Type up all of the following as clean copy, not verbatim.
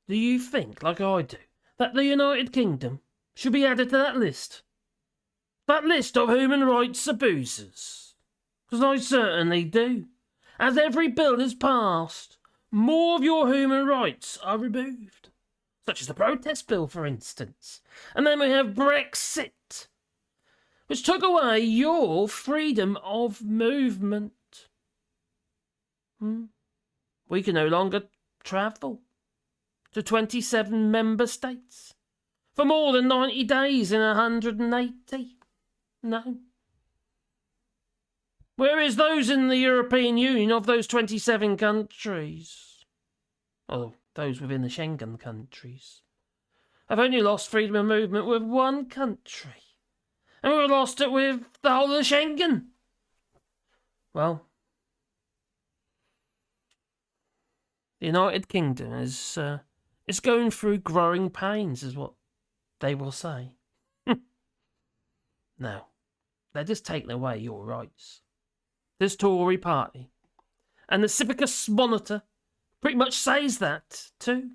Do you think, like I do, that the United Kingdom should be added to that list? That list of human rights abusers? Because I certainly do. As every bill is passed, more of your human rights are removed. Such as the protest bill, for instance. And then we have Brexit, which took away your freedom of movement. We can no longer travel to 27 member states for more than 90 days in 180. No. Where is those in the European Union of those 27 countries? Oh, those within the Schengen countries. I've only lost freedom of movement with one country. And we've lost it with the whole of Schengen. Well, the United Kingdom is going through growing pains, is what they will say. Now, they're just taking away your rights. This Tory party. And the Civicus Monitor pretty much says that, too.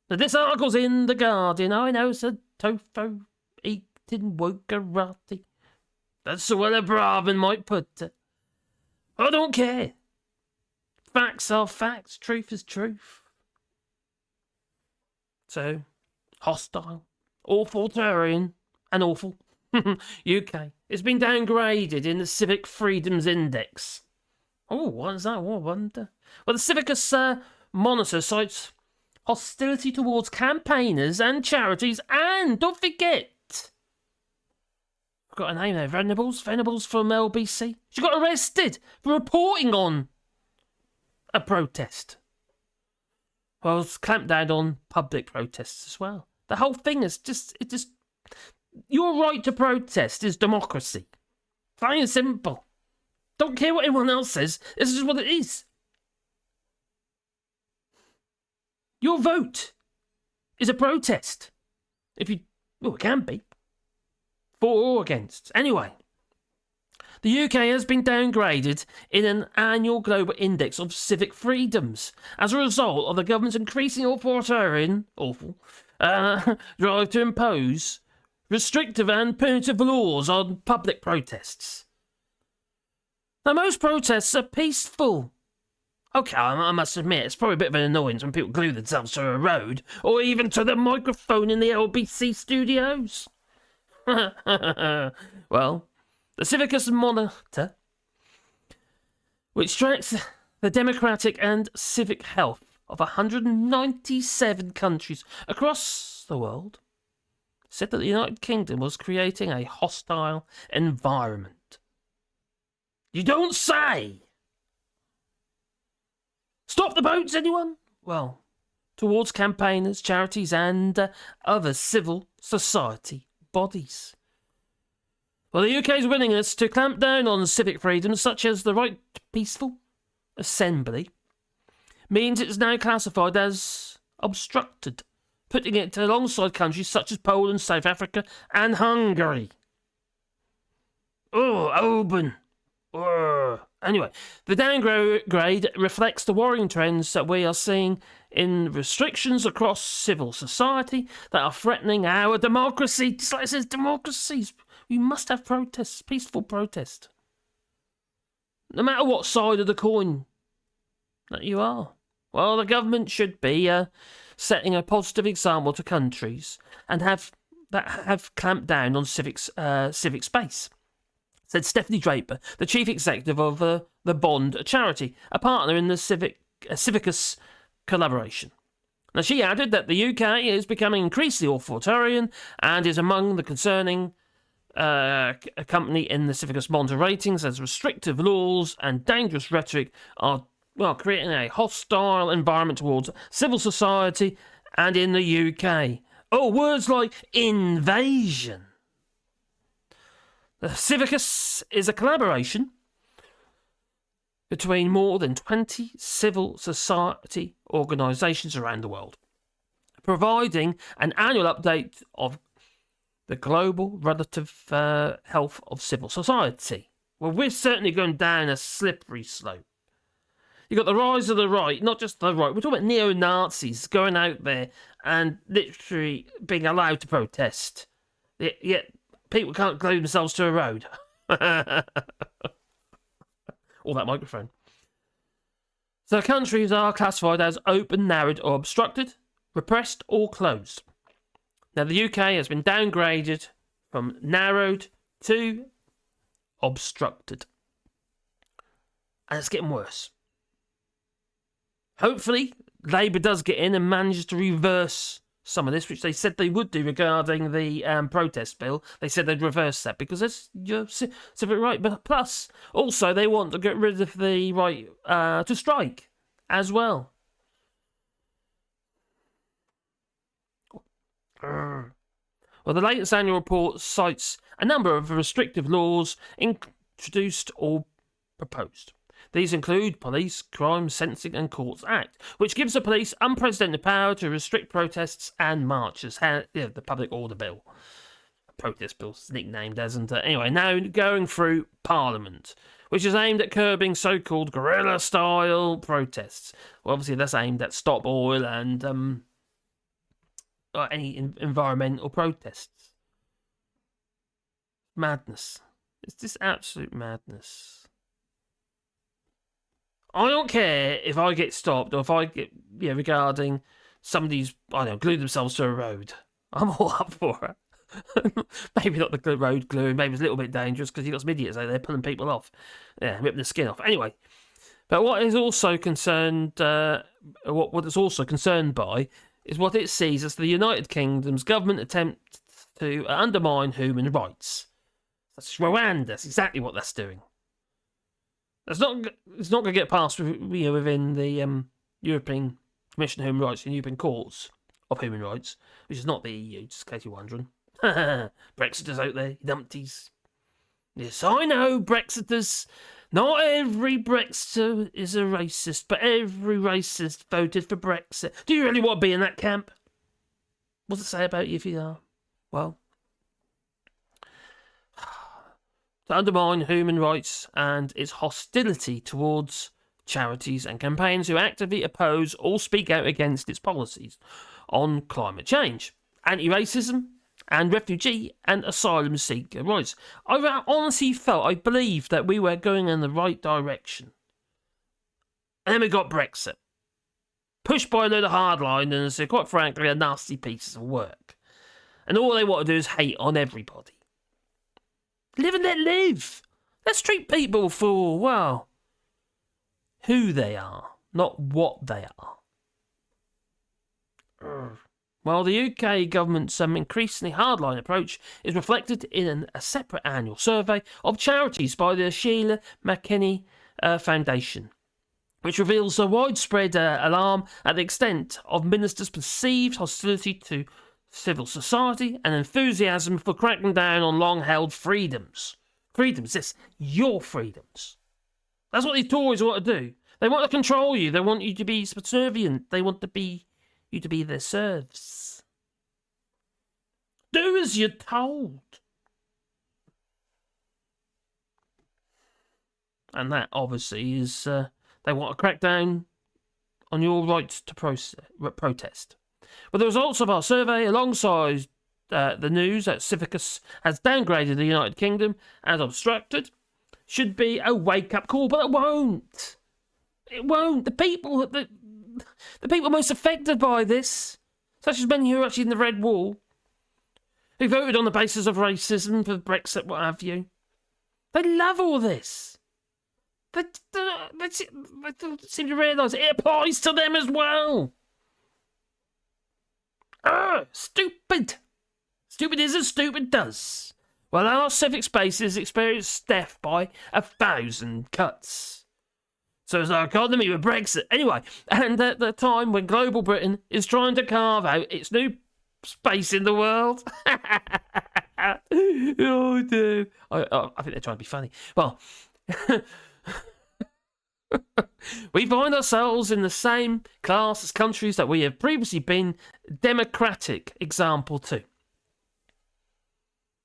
Now, this article's in The Guardian. I know, it's a tofu eating wokerati. That's the way a Brahmin might put it. I don't care. Facts are facts. Truth is truth. So, hostile, authoritarian, and awful. UK. It's been downgraded in the Civic Freedoms Index. Oh, what is that? Oh, I wonder. Well, the Civicus Monitor cites hostility towards campaigners and charities, and don't forget, I've got a name there, Venables from LBC. She got arrested for reporting on a protest. Well, it's clamped down on public protests as well. The whole thing is just your right to protest is democracy. Plain and simple. Don't care what anyone else says. This is what it is. Your vote is a protest. It can be. For or against. Anyway, the UK has been downgraded in an annual global index of civic freedoms as a result of the government's increasing authoritarian, drive to impose restrictive and punitive laws on public protests. Now, most protests are peaceful. Okay, I must admit, it's probably a bit of an annoyance when people glue themselves to a road or even to the microphone in the LBC studios. Well, the Civicus Monitor, which tracks the democratic and civic health of 197 countries across the world, said that the United Kingdom was creating a hostile environment. You don't say! Stop the boats, anyone? Well, towards campaigners, charities, and other civil society bodies. Well, the UK's willingness to clamp down on civic freedoms, such as the right to peaceful assembly, means it's now classified as obstructed, putting it alongside countries such as Poland, South Africa, and Hungary. Oh, Oban. Anyway, the downgrade reflects the worrying trends that we are seeing in restrictions across civil society that are threatening our democracy. Just like it says, democracies. We must have protests, peaceful protest. No matter what side of the coin that you are. Well, the government should be setting a positive example to countries and have clamped down on civic space, said Stephanie Draper, the chief executive of the Bond charity, a partner in the Civicus collaboration. Now, she added that the UK is becoming increasingly authoritarian and is among the concerning company in the Civicus Monitor ratings, as restrictive laws and dangerous rhetoric are creating a hostile environment towards civil society and in the UK. Oh, words like invasion. The Civicus is a collaboration between more than 20 civil society organisations around the world, providing an annual update of the global relative health of civil society. Well, we're certainly going down a slippery slope. You got the rise of the right, not just the right. We're talking about neo-Nazis going out there and literally being allowed to protest. Yet people can't glue themselves to a road. Or that microphone. So countries are classified as open, narrowed, or obstructed, repressed, or closed. Now the UK has been downgraded from narrowed to obstructed. And it's getting worse. Hopefully, Labour does get in and manages to reverse some of this, which they said they would do regarding the protest bill. They said they'd reverse that because it's your civic right. But plus, also, they want to get rid of the right to strike as well. Well, the latest annual report cites a number of restrictive laws introduced or proposed. These include Police, Crime, Sentencing and Courts Act, which gives the police unprecedented power to restrict protests and marches. The Public Order Bill. Protest Bill's nicknamed, hasn't it? Anyway, now going through Parliament, which is aimed at curbing so-called guerrilla-style protests. Well, obviously, that's aimed at stop oil and any environmental protests. Madness. It's just absolute madness. I don't care if I get stopped or if I get, regarding somebody's, glue themselves to a road. I'm all up for it. Maybe not the road glue, maybe it's a little bit dangerous because you've got some idiots out there pulling people off. Yeah, ripping the skin off. Anyway, but what is also concerned, what it's also concerned by is what it sees as the United Kingdom's government attempt to undermine human rights. That's Rwanda. Exactly what that's doing. It's not going to get passed within the European Commission of Human Rights and European Courts of Human Rights, which is not the EU, just in case you're wondering. Brexiters out there, numpties. Yes, I know, Brexiters. Not every Brexiter is a racist, but every racist voted for Brexit. Do you really want to be in that camp? What's it say about you if you are? Well, to undermine human rights and its hostility towards charities and campaigns who actively oppose or speak out against its policies on climate change, anti-racism, and refugee and asylum seeker rights. I honestly I believed that we were going in the right direction. And then we got Brexit. Pushed by a load of hardliners who, quite frankly, are nasty pieces of work. And all they want to do is hate on everybody. Live and let live. Let's treat people for, well, who they are, not what they are. Well, the UK government's increasingly hardline approach is reflected in a separate annual survey of charities by the Sheila McKinney Foundation, which reveals a widespread alarm at the extent of ministers' perceived hostility to civil society and enthusiasm for cracking down on long-held freedoms. Freedoms, yes, your freedoms. That's what these Tories want to do. They want to control you. They want you to be subservient. They want you to be their serfs. Do as you're told. And that, obviously, is they want to crack down on your right to protest. But the results of our survey, alongside the news that Civicus has downgraded the United Kingdom as obstructed, should be a wake-up call, but it won't. It won't. The people most affected by this, such as many who are actually in the Red Wall, who voted on the basis of racism for Brexit, what have you, they love all this. They seem to realise it applies to them as well. Stupid. Stupid is as stupid does. Well, our civic spaces experienced death by 1,000 cuts. So is our economy with Brexit. Anyway, and at the time when global Britain is trying to carve out its new space in the world. Oh, dear. I think they're trying to be funny. Well, we find ourselves in the same class as countries that we have previously been democratic example to,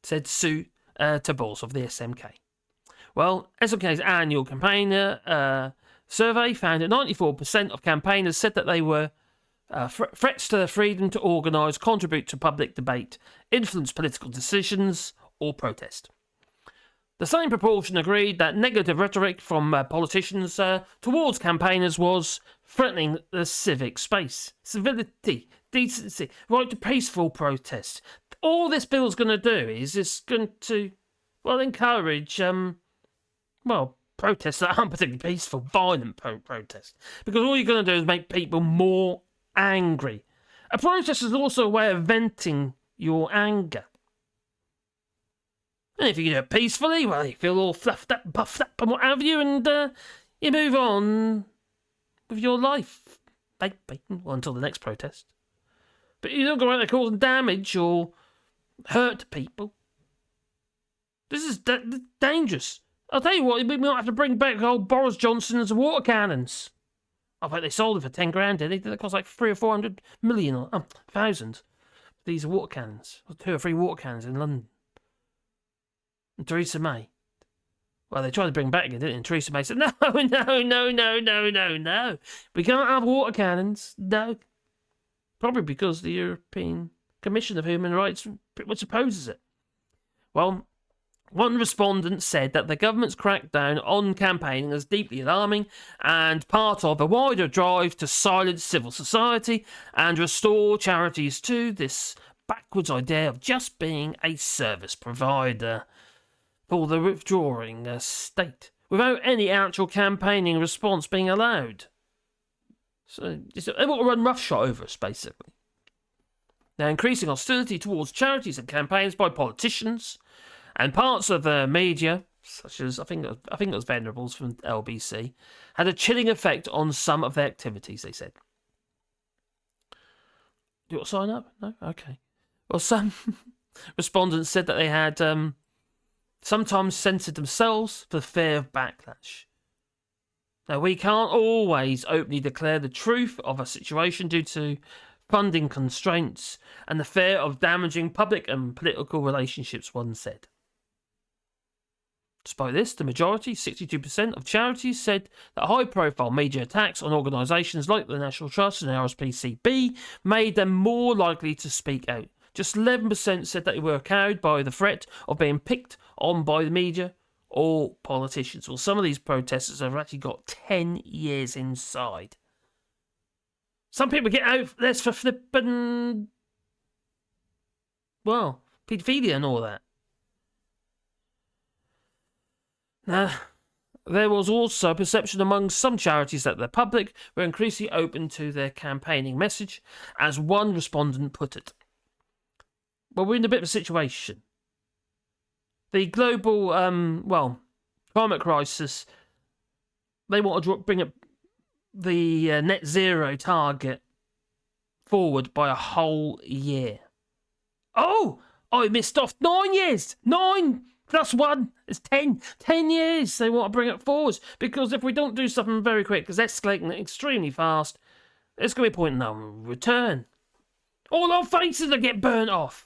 said Sue Tabors of the SMK. Well, SMK's annual campaigner survey found that 94% of campaigners said that they were threats to their freedom to organise, contribute to public debate, influence political decisions, or protest. The same proportion agreed that negative rhetoric from politicians towards campaigners was threatening the civic space, civility, decency, right to peaceful protest. All this bill's going to do is it's going to, encourage, protests that aren't particularly peaceful, violent protests. Because all you're going to do is make people more angry. A protest is also a way of venting your anger. And if you do it peacefully, you feel all fluffed up, puffed up, and what have you, and you move on with your life. Until the next protest. But you don't go out there causing damage or hurt people. This is dangerous. I'll tell you what, we might have to bring back old Boris Johnson's water cannons. I bet they sold them for 10 grand, did they? Did it cost like 300 or 400 million or 1,000? These are water cannons. 2 or 3 water cannons in London. And Theresa May. Well, they tried to bring them back again, didn't they? And Theresa May said, no. We can't have water cannons. No. Probably because the European Commission of Human Rights pretty much opposes it. Well, one respondent said that the government's crackdown on campaigning is deeply alarming and part of a wider drive to silence civil society and restore charities to this backwards idea of just being a service provider for the withdrawing state, without any actual campaigning response being allowed. So they want to run roughshod over us, basically. Now, increasing hostility towards charities and campaigns by politicians and parts of the media, such as I think it was Venerables from LBC, had a chilling effect on some of their activities. They said. Do you want to sign up? No, okay. Well, some respondents said that they had sometimes censored themselves for fear of backlash. Now, we can't always openly declare the truth of a situation due to funding constraints and the fear of damaging public and political relationships, one said. Despite this, the majority, 62% of charities, said that high-profile media attacks on organisations like the National Trust and RSPCB made them more likely to speak out. Just 11% said that they were cowed by the threat of being picked on by the media or politicians. Well, some of these protesters have actually got 10 years inside. Some people get out this for flipping, paedophilia and all that. Now, there was also a perception among some charities that the public were increasingly open to their campaigning message, as one respondent put it. Well, we're in a bit of a situation. The global, climate crisis, they want to bring up the net zero target forward by a whole year. Oh, I missed off 9 years. 9 plus 1 is 10. 10 years they want to bring it forward. Because if we don't do something very quick, it's escalating extremely fast, it's going to be a point of no return. All our faces will get burnt off.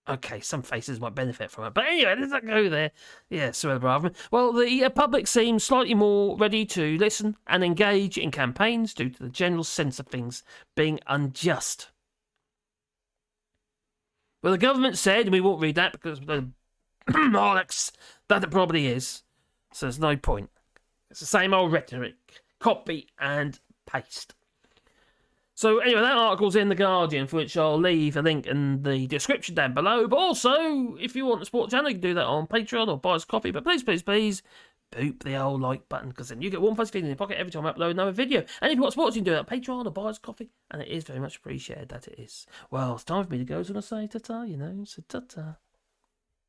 Okay, some faces might benefit from it. But anyway, let's not go there. Yeah, Cyril Braverman. Well, the public seems slightly more ready to listen and engage in campaigns due to the general sense of things being unjust. Well, the government said, and we won't read that because bollocks, that it probably is. So there's no point. It's the same old rhetoric. Copy and paste. So anyway, that article's in The Guardian, for which I'll leave a link in the description down below. But also, if you want to support the channel, you can do that on Patreon or buy us coffee. But please, boop the old like button, because then you get one fuzzy feeling in your pocket every time I upload another video. And if you want to support us, you can do that on Patreon or buy us coffee. And it is very much appreciated that it is. Well, it's time for me to go, so I say ta-ta, so ta-ta.